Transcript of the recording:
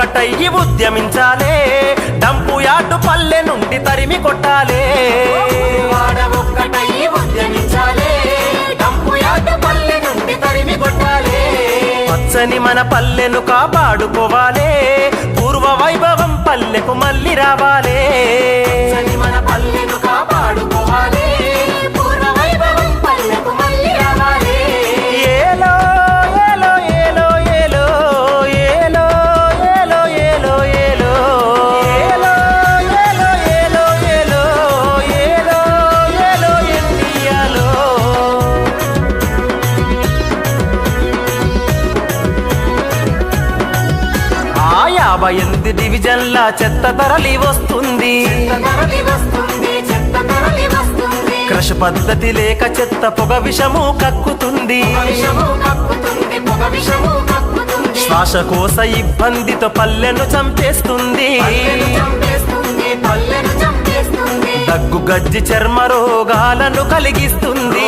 ఒక్కటయ్యి ఉద్యమించాలే, dump yard పల్లె నుండి తరిమి కొట్టాలే. వాడ ఒక్కటయ్యి ఉద్యమించాలే, డంపు యార్డు పల్లె నుండి తరిమి కొట్టాలే. పచ్చని మన పల్లెను కాపాడుకోవాలే, పూర్వ వైభవం పల్లెకు మళ్ళీ రావాలే. పచ్చని మన పల్లెను కాపాడుకోవాలే, పూర్వ వైభవం పల్లెకు మళ్ళీ రావాలే. ఏలో ఏలో ఏలో ఏలో ఏలో ఏలో ఏలో ఏలో ఏలో ఏలో ఏలో ఏలో ఏలో ఏలో ఇండియాలో. ఆ 58 డివిజన్ల చెత్త తరలి వస్తుంది, తరలి వస్తుంది, చెత్త తరలి వస్తుంది. క్రష్ పద్ధతి లేక చెత్త పొగ విషము కక్కుతుంది. విషము కక్కుతుంది, పొగ విషము కక్కుతుంది. శ్వాసకోశ ఇబ్బందితో పల్లెను చంపేస్తుంది. పల్లెను చంపేస్తుంది, పల్లెను చంపేస్తుంది. దగ్గు గజ్జి చర్మ రోగాలను కలిగిస్తుంది.